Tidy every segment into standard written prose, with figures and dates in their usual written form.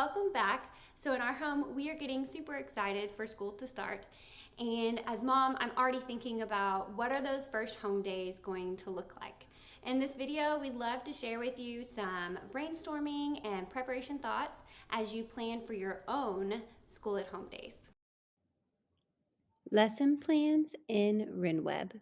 welcome back. So in our home, we are getting super excited for school to start. And as mom, I'm already thinking about what are those first home days going to look like. In this video, we'd love to share with you some brainstorming and preparation thoughts as you plan for your own school at home days. Lesson plans in RenWeb.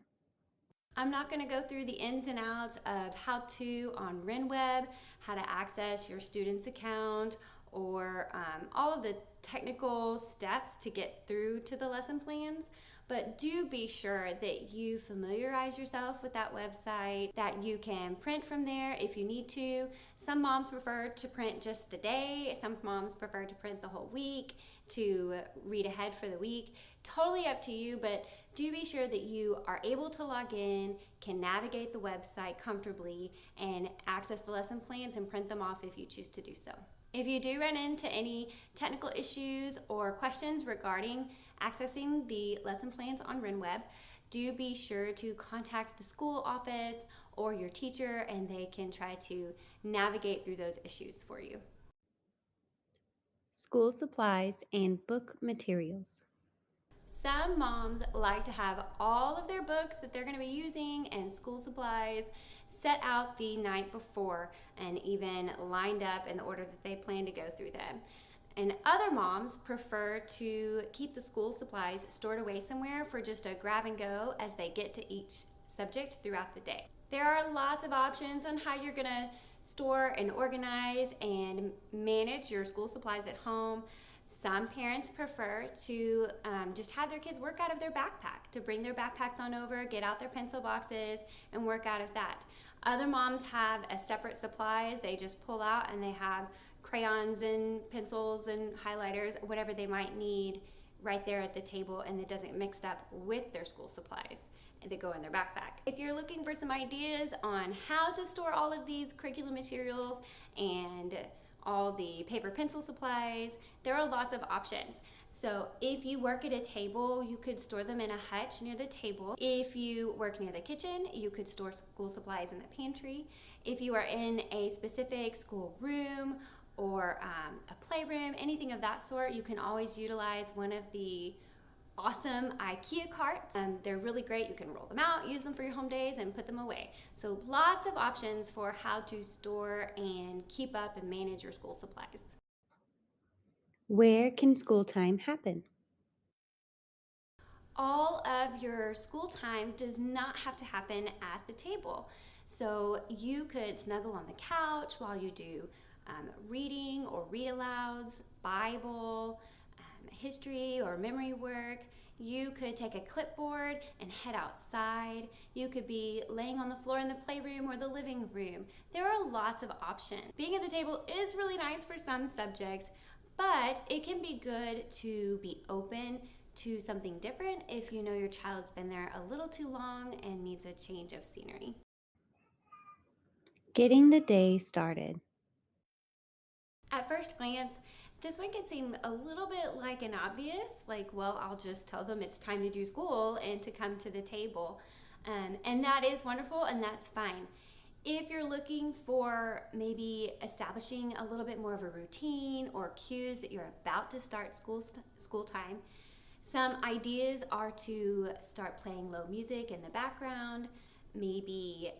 I'm not going to go through the ins and outs of how to on RenWeb, how to access your student's account, or all of the technical steps to get through to the lesson plans. But do be sure that you familiarize yourself with that website, that you can print from there if you need to. Some moms prefer to print just the day, some moms prefer to print the whole week to read ahead for the week. Totally up to you, but do be sure that you are able to log in, can navigate the website comfortably, and access the lesson plans and print them off if you choose to do so. If you do run into any technical issues or questions regarding accessing the lesson plans on RenWeb, do be sure to contact the school office or your teacher and they can try to navigate through those issues for you. School supplies and book materials. Some moms like to have all of their books that they're going to be using and school supplies set out the night before and even lined up in the order that they plan to go through them. And other moms prefer to keep the school supplies stored away somewhere for just a grab and go as they get to each subject throughout the day. There are lots of options on how you're going to store and organize and manage your school supplies at home. Some parents prefer to just have their kids work out of their backpack, to bring their backpacks on over, get out their pencil boxes, and work out of that. Other moms have a separate supplies they just pull out and they have crayons and pencils and highlighters, whatever they might need right there at the table, and it doesn't mix up with their school supplies that go in their backpack. If you're looking for some ideas on how to store all of these curriculum materials and all the paper pencil supplies, there are lots of options. So if you work at a table, you could store them in a hutch near the table. If you work near the kitchen, you could store school supplies in the pantry. If you are in a specific school room or a playroom, anything of that sort, you can always utilize one of the awesome IKEA carts. They're really great. You can roll them out, use them for your home days, and put them away. So lots of options for how to store and keep up and manage your school supplies. Where can school time happen? All of your school time does not have to happen at the table. So you could snuggle on the couch while you do reading or read alouds, Bible, history or memory work. You could take a clipboard and head outside. You could be laying on the floor in the playroom or the living room. There are lots of options. Being at the table is really nice for some subjects, but it can be good to be open to something different if you know your child's been there a little too long and needs a change of scenery. Getting the day started. At first glance, this one can seem a little bit like an obvious, like, well, I'll just tell them it's time to do school and to come to the table. And that is wonderful and that's fine. If you're looking for maybe establishing a little bit more of a routine or cues that you're about to start school time, some ideas are to start playing low music in the background, maybe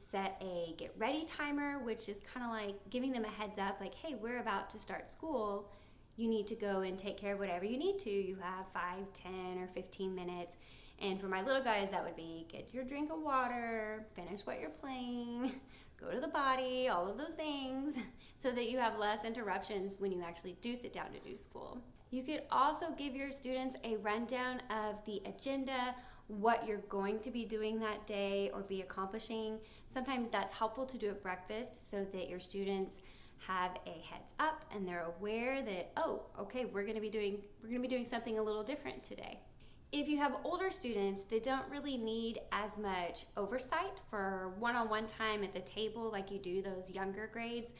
set a get ready timer, which is kind of like giving them a heads up, like, hey, we're about to start school. You need to go and take care of whatever you need to. You have 5, 10, or 15 minutes. And for my little guys, that would be get your drink of water, finish what you're playing, go to the potty, all of those things, so that you have less interruptions when you actually do sit down to do school. You could also give your students a rundown of the agenda, what you're going to be doing that day or be accomplishing. Sometimes that's helpful to do at breakfast so that your students have a heads up and they're aware that, oh, okay, we're going to be doing something a little different today. If you have older students that don't really need as much oversight for one-on-one time at the table like you do those younger grades,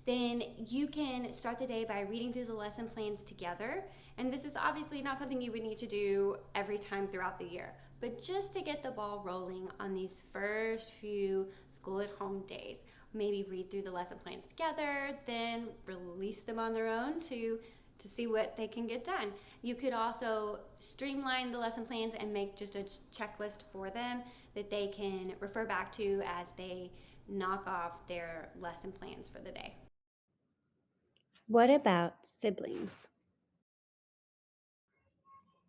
then you can start the day by reading through the lesson plans together. And this is obviously not something you would need to do every time throughout the year, but just to get the ball rolling on these first few school at home days. maybe read through the lesson plans together, then release them on their own to see what they can get done. You could also streamline the lesson plans and make just a checklist for them that they can refer back to as they knock off their lesson plans for the day. What about siblings?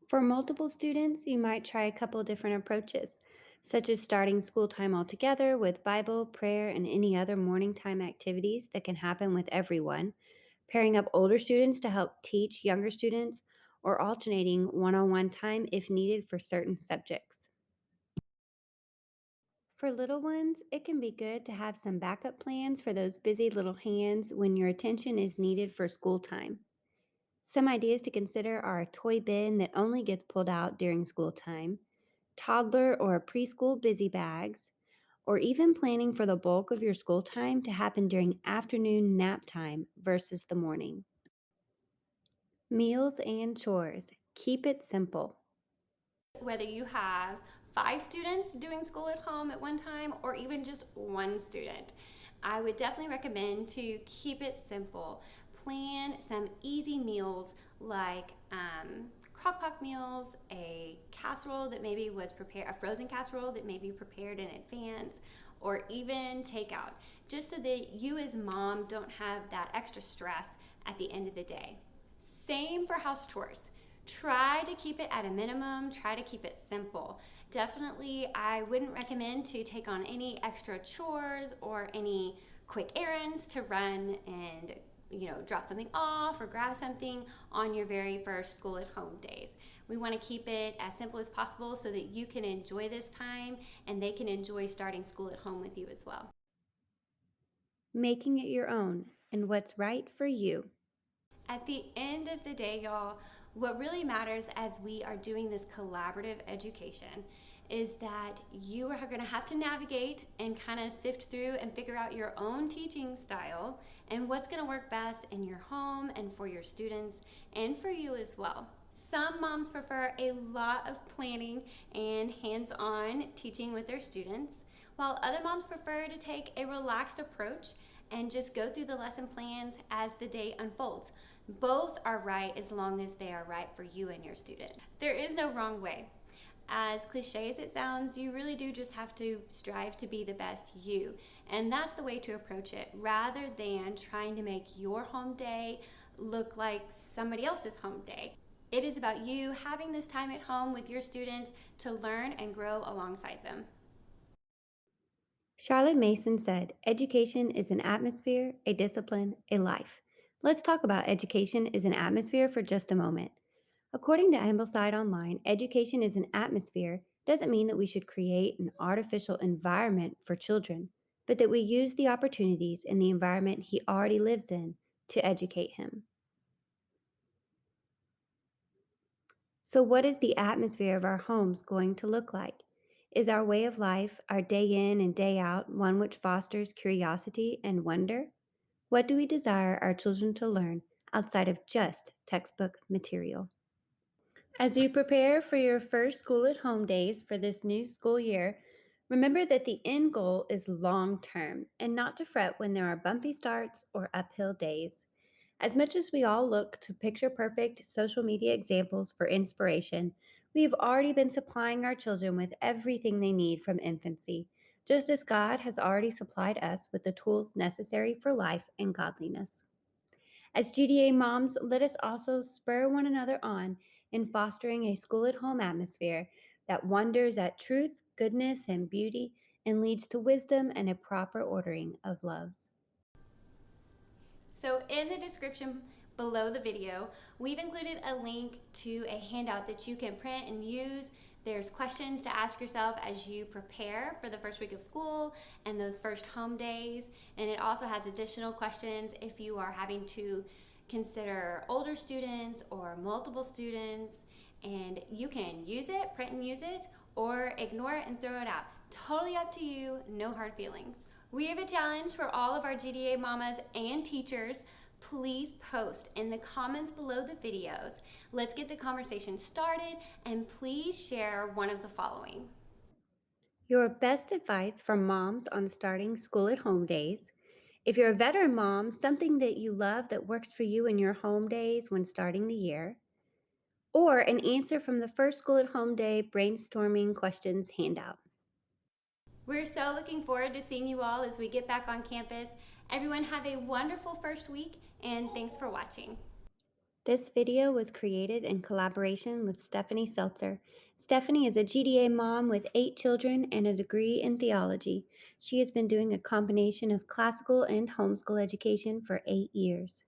For multiple students, you might try a couple different approaches, such as starting school time all together with Bible, prayer, and any other morning time activities that can happen with everyone, pairing up older students to help teach younger students, or alternating one on one time if needed for certain subjects. For little ones, it can be good to have some backup plans for those busy little hands when your attention is needed for school time. Some ideas to consider are a toy bin that only gets pulled out during school time, toddler or preschool busy bags, or even planning for the bulk of your school time to happen during afternoon nap time versus the morning. Meals and chores. Keep it simple. Whether you have 5 students doing school at home at one time or even just one student, I would definitely recommend to keep it simple. Plan some easy meals like crock pot meals, a casserole that maybe was prepared, a frozen casserole that maybe prepared in advance, or even takeout, just so that you as mom don't have that extra stress at the end of the day. Same for house chores. Try to keep it at a minimum, try to keep it simple. Definitely, I wouldn't recommend to take on any extra chores or any quick errands to run and drop something off or grab something on your very first school at home days. We want to keep it as simple as possible so that you can enjoy this time and they can enjoy starting school at home with you as well. Making it your own and what's right for you. At the end of the day, y'all, what really matters as we are doing this collaborative education is that you are going to have to navigate and kind of sift through and figure out your own teaching style and what's going to work best in your home and for your students and for you as well. Some moms prefer a lot of planning and hands on teaching with their students, while other moms prefer to take a relaxed approach and just go through the lesson plans as the day unfolds. Both are right as long as they are right for you and your student. There is no wrong way. As cliche as it sounds, you really do just have to strive to be the best you. And that's the way to approach it, rather than trying to make your home day look like somebody else's home day. It is about you having this time at home with your students to learn and grow alongside them. Charlotte Mason said, education is an atmosphere, a discipline, a life. Let's talk about education as an atmosphere for just a moment. According to Ambleside Online, education is an atmosphere doesn't mean that we should create an artificial environment for children, but that we use the opportunities in the environment he already lives in to educate him. So, what is the atmosphere of our homes going to look like? Is our way of life, our day in and day out, one which fosters curiosity and wonder? What do we desire our children to learn outside of just textbook material? As you prepare for your first school at home days for this new school year, remember that the end goal is long term and not to fret when there are bumpy starts or uphill days. As much as we all look to picture perfect social media examples for inspiration, we have already been supplying our children with everything they need from infancy, just as God has already supplied us with the tools necessary for life and godliness. As GDA moms, let us also spur one another on in fostering a school at home atmosphere that wonders at truth, goodness, and beauty and leads to wisdom and a proper ordering of loves. So in the description below the video, we've included a link to a handout that you can print and use. There's questions to ask yourself as you prepare for the first week of school and those first home days. And it also has additional questions if you are having to consider older students or multiple students. And you can use it, print and use it, or ignore it and throw it out. Totally up to you, no hard feelings. We have a challenge for all of our GDA mamas and teachers. Please post in the comments below the videos. Let's get the conversation started and please share one of the following. Your best advice from moms on starting school at home days. If you're a veteran mom, something that you love that works for you in your home days when starting the year. Or an answer from the first school at home day brainstorming questions handout. We're so looking forward to seeing you all as we get back on campus. Everyone, have a wonderful first week, and thanks for watching. This video was created in collaboration with Stephanie Seltzer. Stephanie is a GDA mom with 8 children and a degree in theology. She has been doing a combination of classical and homeschool education for 8 years.